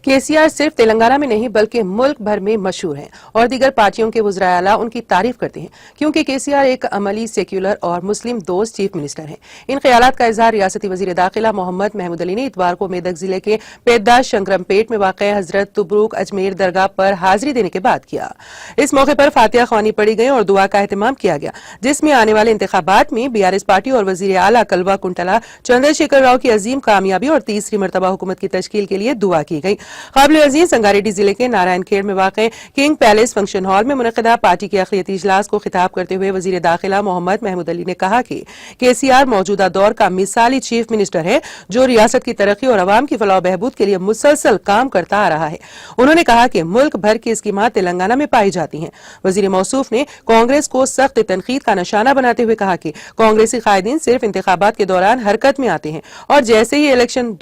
केसीआर सिर्फ तेलंगाना में नहीं बल्कि मुल्क भर में मशहूर हैं और दीगर पार्टियों के वज़राए आला उनकी तारीफ करते हैं क्योंकि केसीआर एक अमली, सेक्युलर और मुस्लिम दोस्त चीफ मिनिस्टर हैं। इन ख्यालात का इजहार रियासती वज़ीर दाखिला मोहम्मद महमूद अली ने इतवार को मेदक जिले के पेद्दा शंकरमपेट में वाक़ हजरत तुबरुक अजमेर दरगाह पर हाजिरी देने के बाद किया। इस मौके पर फातिहा ख्वानी पढ़ी गई और दुआ का एहतमाम किया गया, जिसमें आने वाले इंतखाबात में बीआरएस पार्टी और वज़ीर आला कलवा कुंटला चंद्रशेखर राव की अजीम कामयाबी और तीसरी मरतबा हुकूमत की तश्कील के लिए दुआ की गई। काबिल अजीज संगारेड्डी जिले के नारायण खेड़ में वाक़ किंग पैलेस फंक्शन हॉल में मुनक़दा पार्टी के अक़लियती इजलास को खिताब करते हुए वज़ीर दाखिला मोहम्मद महमूद अली ने कहा कि केसीआर मौजूदा दौर का मिसाली चीफ मिनिस्टर है जो रियासत की तरक्की और अवाम की फलाह बहबूद के लिए मुसलसल काम करता आ रहा है। उन्होंने कहा कि मुल्क भर की स्कीमात तेलंगाना में पाई जाती हैं। वज़ीर मौसूफ ने कांग्रेस को सख्त तनकीद का निशाना बनाते हुए कहा कि कांग्रेसी कायदीन सिर्फ इंतखाबात के दौरान हरकत में आते हैं और जैसे ही इलेक्शन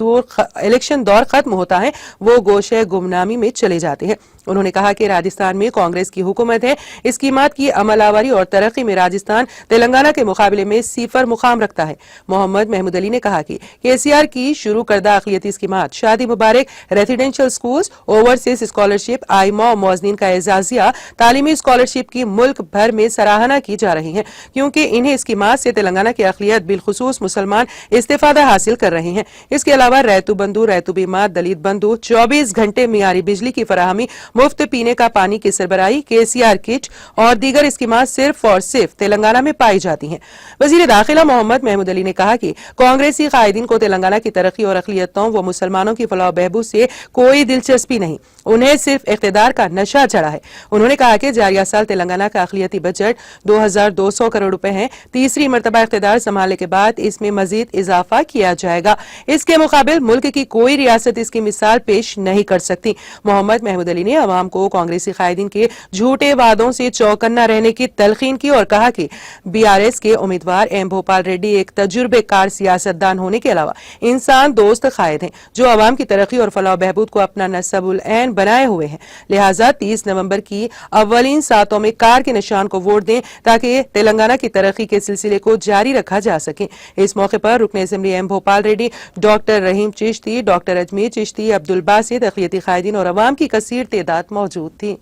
दौर खत्म होता है वो गोशे गुमनामी में चले जाते हैं। उन्होंने कहा कि राजस्थान में कांग्रेस की हुकूमत है। स्कीमात की अमलावरी और तरक्की में राजस्थान तेलंगाना के मुकाबले में सिफर मुकाम रखता है। मोहम्मद महमूद अली ने कहा कि केसीआर की शुरू करदा अक़लियती स्कीमात शादी मुबारक, रेजिडेंशियल स्कूल्स, ओवरसीज स्कॉलरशिप, आइमा और मौज़नीन का एजाजिया, तालीमी स्कॉलरशिप की मुल्क भर में सराहना की जा रही है क्योंकि इन्हें स्कीमात से तेलंगाना की अक़लियत बिलखुसूस मुसलमान इस्तिफादा हासिल कर रहे हैं। इसके अलावा रैतु बंधु, रैतु बीमा, दलित बंधु, 24 घंटे मियारी बिजली की फराहमी, मुफ्त पीने का पानी की सरबराही, केसीआर किट और दीगर स्कीमात सिर्फ और सिर्फ तेलंगाना में पाई जाती हैं। वज़ीर दाखिला मोहम्मद महमूद अली ने कहा कि कांग्रेसी कायदीन को तेलंगाना की तरक्की और अक़लियतों व मुसलमानों की फलाह बहबूद से कोई दिलचस्पी नहीं, उन्हें सिर्फ इक़्तिदार का नशा चढ़ा है। उन्होंने कहा कि जारिया साल तेलंगाना का अक़लियती बजट 2200 करोड़ रुपए है। तीसरी मरतबा इक़्तिदार संभालने के बाद इसमें मजीद इजाफा किया जाएगा। इसके मुकाबिल मुल्क की कोई रियासत इसकी मिसाल पेश नहीं कर सकती। मोहम्मद महमूद अली ने अवाम को कांग्रेसी कायदीन के झूठे वादों से चौकन्ना रहने की तलकीन की और कहा कि बीआरएस के उम्मीदवार एम भोपाल रेड्डी एक तजुर्बेकार सियासतदान होने के अलावा इंसान दोस्त कायद हैं जो अवाम की तरक्की और फलाह बहबूद को अपना नसबुल ऐन बनाए हुए हैं। लिहाजा 30 नवंबर की अव्वलीन सातों में कार के निशान को वोट दें ताकि तेलंगाना की तरक्की के सिलसिले को जारी रखा जा सके। इस मौके पर रुकन assembly M Bhopal Reddy, doctor Rahim Chishti, doctor Ajmer Chishti, Abdul Basit, अक़लियती कायदीन और अवाम की कसीर तादाद मौजूद थी।